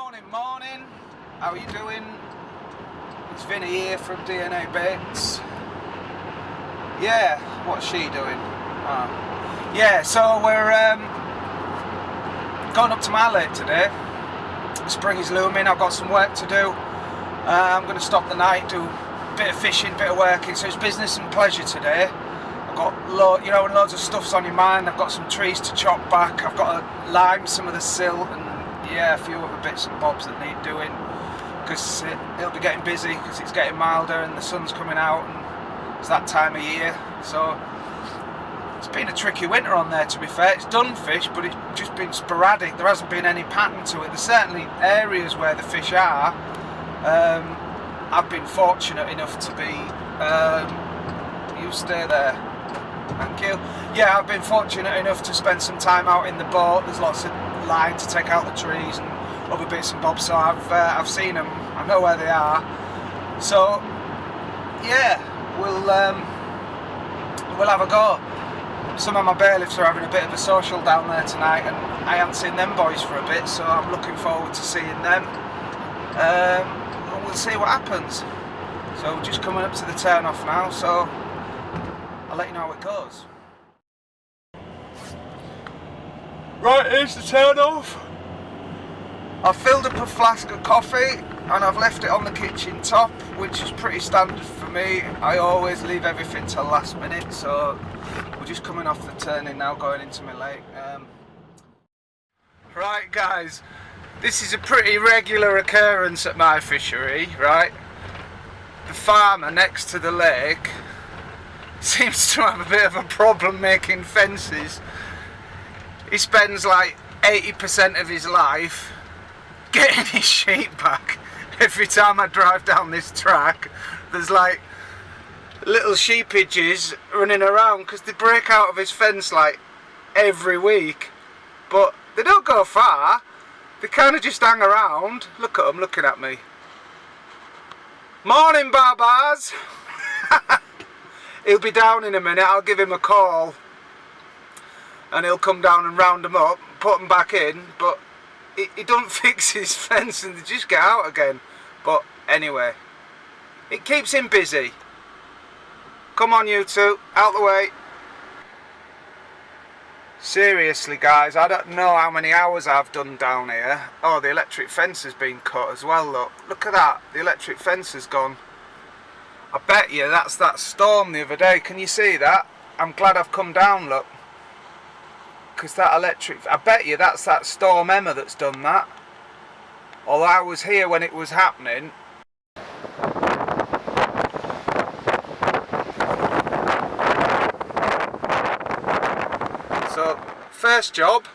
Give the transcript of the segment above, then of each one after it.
Morning. How are you doing? It's Vinny here from DNA Bits. Yeah, what's she doing? Yeah, so we're going up to my lake today. Spring is looming. I've got some work to do. I'm going to stop the night, do a bit of fishing, bit of working. So it's business and pleasure today. I've got when loads of stuff's on your mind. I've got some trees to chop back. I've got to lime some of the silt and a few other bits and bobs that need doing, because it'll be getting busy because it's getting milder and the sun's coming out and it's that time of year. So it's been a tricky winter on there, to be fair. It's done fish, but it's just been sporadic. There hasn't been any pattern to it. There's certainly areas where the fish are. I've been fortunate enough to be you stay there, thank you. Yeah, I've been fortunate enough to spend some time out in the boat. There's lots of line to take out the trees and other bits and bobs, so I've seen them. I know where they are. So yeah, we'll have a go. Some of my bailiffs are having a bit of a social down there tonight, and I haven't seen them boys for a bit, so I'm looking forward to seeing them. And we'll see what happens. So we're just coming up to the turn off now, so I'll let you know how it goes. Right, here's the turn off. I've filled up a flask of coffee and I've left it on the kitchen top, which is pretty standard for me. I always leave everything till last minute, so we're just coming off the turning now, going into my lake. Right guys, this is a pretty regular occurrence at my fishery, right? The farmer next to the lake seems to have a bit of a problem making fences. He spends like 80% of his life getting his sheep back. Every time I drive down this track, there's like little sheepages running around because they break out of his fence like every week. But they don't go far. They kind of just hang around. Look at them looking at me. Morning, Barbars. He'll be down in a minute. I'll give him a call and he'll come down and round them up, put them back in, but he don't fix his fence and they just get out again. But anyway, it keeps him busy. Come on you two, out the way. Seriously guys, I don't know how many hours I've done down here. Oh, the electric fence has been cut as well, look at that, the electric fence has gone. I bet you that's that storm the other day. Can you see that? I'm glad I've come down, look. Because that electric, I bet you that's that Storm Emma that's done that. Although I was here when it was happening. So, first job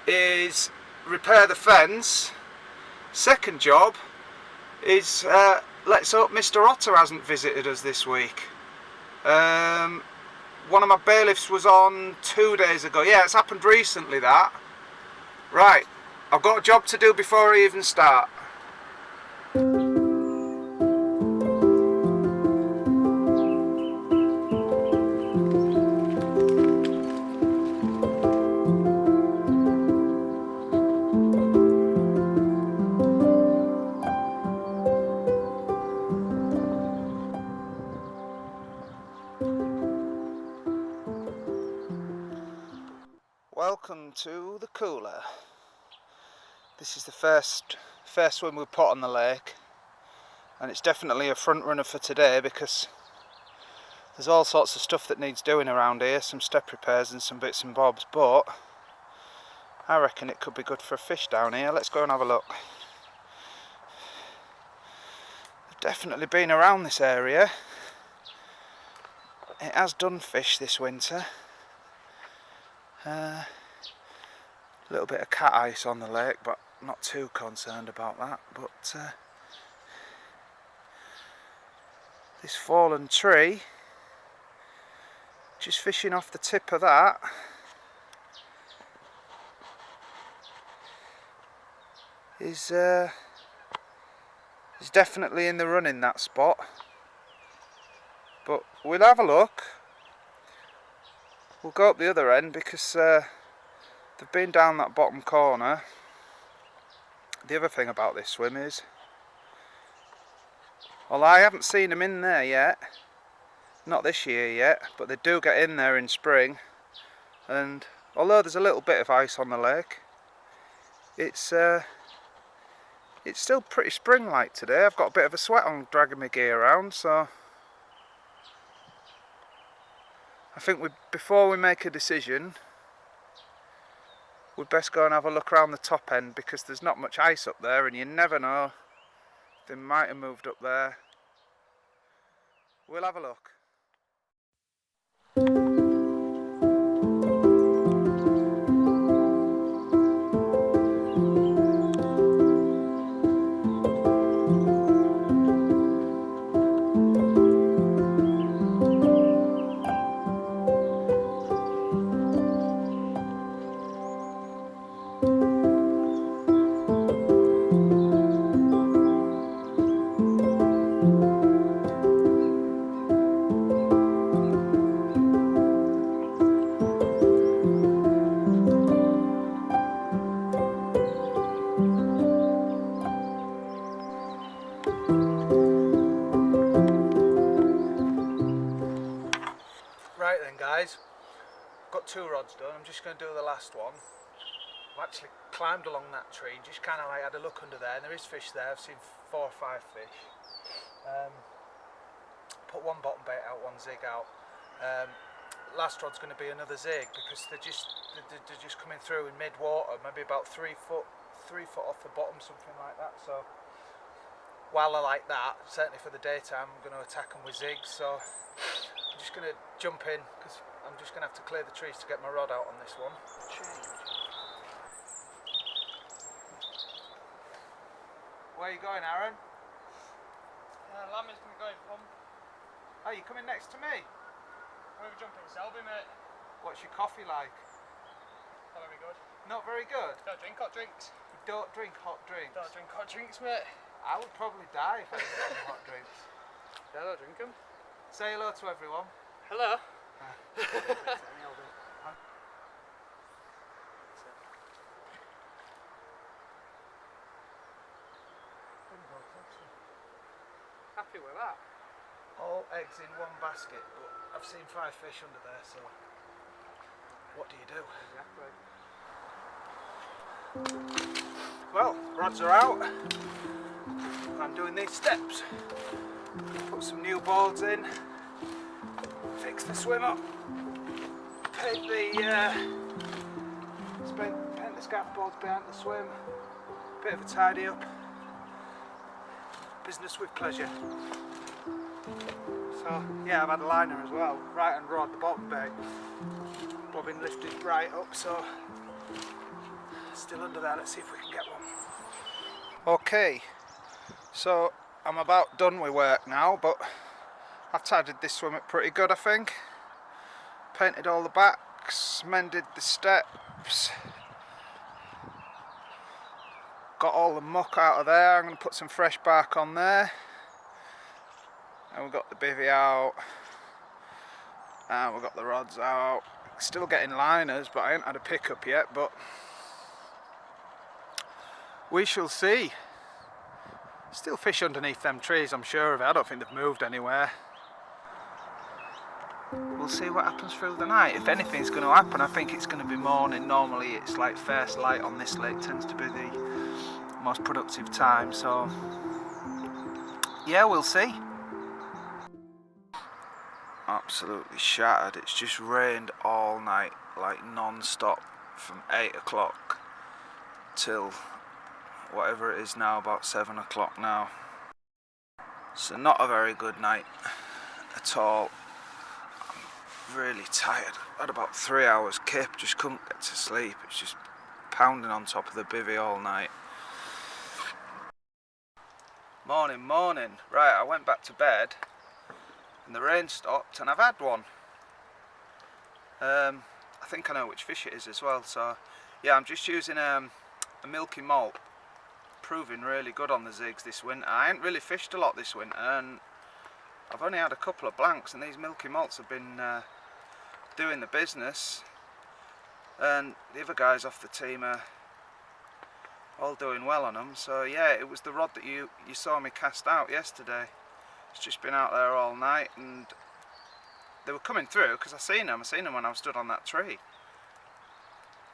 is repair the fence. Second job is, let's hope Mr. Otter hasn't visited us this week. One of my bailiffs was on 2 days ago. Yeah, it's happened recently, that. Right, I've got a job to do before I even start. Welcome to the cooler. This is the first swim we've put on the lake, and it's definitely a front runner for today because there's all sorts of stuff that needs doing around here, some step repairs and some bits and bobs, but I reckon it could be good for a fish down here. Let's go and have a look. I've definitely been around this area. It has done fish this winter. A little bit of cat ice on the lake, but not too concerned about that. But this fallen tree, just fishing off the tip of that, is definitely in the running, that spot. But we'll have a look. We'll go up the other end because they've been down that bottom corner. the other thing about this swim is, well, I haven't seen them in there yet, not this year yet, but they do get in there in spring, and although there's a little bit of ice on the lake, it's still pretty spring-like today. I've got a bit of a sweat on dragging my gear around, so I think before we make a decision, we'd best go and have a look around the top end, because there's not much ice up there, and you never know, they might have moved up there. We'll have a look. Right then guys, got 2 rods done. I'm just going to do the last one. I've actually climbed along that tree and just kind of like had a look under there, and there is fish there. I've seen 4 or 5 fish. Put one bottom bait out, one zig out. Last rod's going to be another zig, because they're just coming through in mid water, maybe about 3 foot off the bottom, something like that. So while I like that, certainly for the daytime, I'm going to attack them with zigs. So I'm just going to jump in, because I'm just going to have to clear the trees to get my rod out on this one. Where are you going, Aaron? Lammy's going to go from. Oh, you coming next to me? I'm going to jump in Selby, mate. What's your coffee like? Not very good. Not very good? Don't drink hot drinks. You don't drink hot drinks? Don't drink hot drinks, mate. I would probably die if I didn't drink hot drinks. Yeah, don't drink them. Say hello to everyone. Hello. Happy with that? All eggs in one basket, but I've seen 5 fish under there, so what do you do? Exactly. Well, rods are out. I'm doing these steps. Put some new boards in, fix the swim up, paint the scaff boards behind the swim, bit of a tidy up. Business with pleasure. So yeah, I've had a liner as well, right hand rod, the bottom bait, bobbin lifted right up, so still under there. Let's see if we can get one. Okay, so I'm about done with work now, but I've tidied this swim up pretty good, I think. Painted all the backs, mended the steps, got all the muck out of there. I'm going to put some fresh bark on there, and we've got the bivvy out, and we've got the rods out. Still getting liners, but I ain't had a pickup yet, but we shall see. Still fish underneath them trees, I'm sure of it. I don't think they've moved anywhere. We'll see what happens through the night. If anything's going to happen, I think it's going to be morning. Normally it's like first light on this lake tends to be the most productive time, so yeah, we'll see. Absolutely shattered. It's just rained all night, like non-stop, from 8 o'clock till whatever it is now, about 7 o'clock now. So not a very good night at all. I'm really tired. I had about 3 hours kip, just couldn't get to sleep. It's just pounding on top of the bivvy all night. Morning. Right, I went back to bed and the rain stopped and I've had one. I think I know which fish it is as well, so yeah, I'm just using a milky malt. Proving really good on the zigs this winter. I ain't really fished a lot this winter and I've only had a couple of blanks, and these milky malts have been doing the business, and the other guys off the team are all doing well on them. So yeah, it was the rod that you saw me cast out yesterday. It's just been out there all night, and they were coming through because I seen them when I was stood on that tree.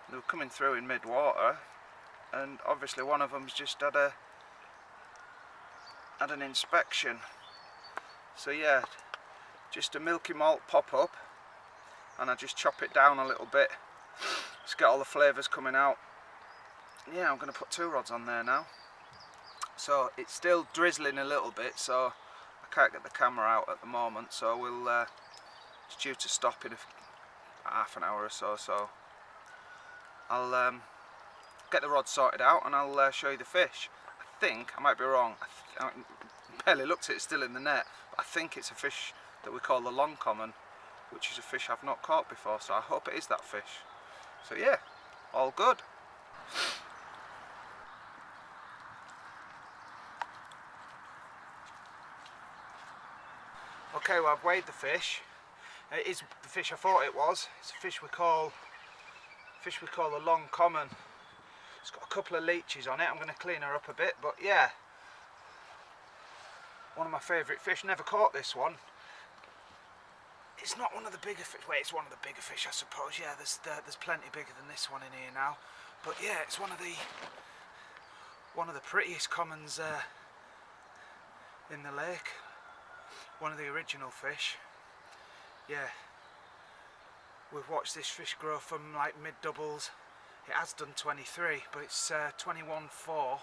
They were coming through in mid-water, and obviously one of them's just had an inspection. So yeah, just a milky malt pop up, and I just chop it down a little bit, just get all the flavours coming out. Yeah, I'm going to put 2 rods on there now. So it's still drizzling a little bit, so I can't get the camera out at the moment, so it's due to stop in half an hour or so, so I'll get the rod sorted out and I'll show you the fish. I think, I might be wrong, I barely looked at it, it's still in the net, but I think it's a fish that we call the long common, which is a fish I've not caught before, so I hope it is that fish. So yeah, all good. Okay, well, I've weighed the fish. It is the fish I thought it was. It's a fish we call the long common. It's got a couple of leeches on it. I'm going to clean her up a bit, but yeah, one of my favourite fish. Never caught this one. It's not one of the bigger fish. Wait, it's one of the bigger fish, I suppose. Yeah, there's plenty bigger than this one in here now. But yeah, it's one of the prettiest commons in the lake. One of the original fish. Yeah, we've watched this fish grow from like mid doubles. It has done 23, but it's 21.4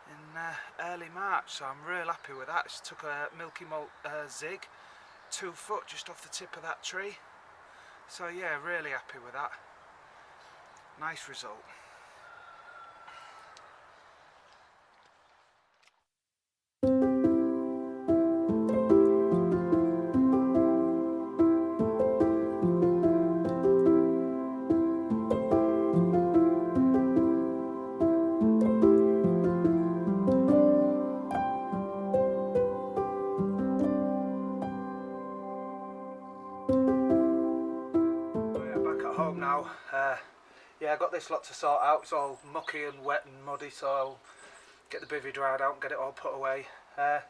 in early March, so I'm real happy with that. It's took a milky malt zig, 2 foot just off the tip of that tree. So yeah, really happy with that. Nice result. Home now. Yeah, I got this lot to sort out. It's all mucky and wet and muddy, so I'll get the bivvy dried out and get it all put away.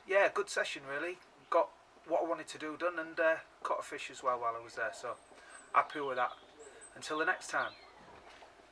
Yeah, good session really. Got what I wanted to do done, and caught a fish as well while I was there, so happy with that. Until the next time.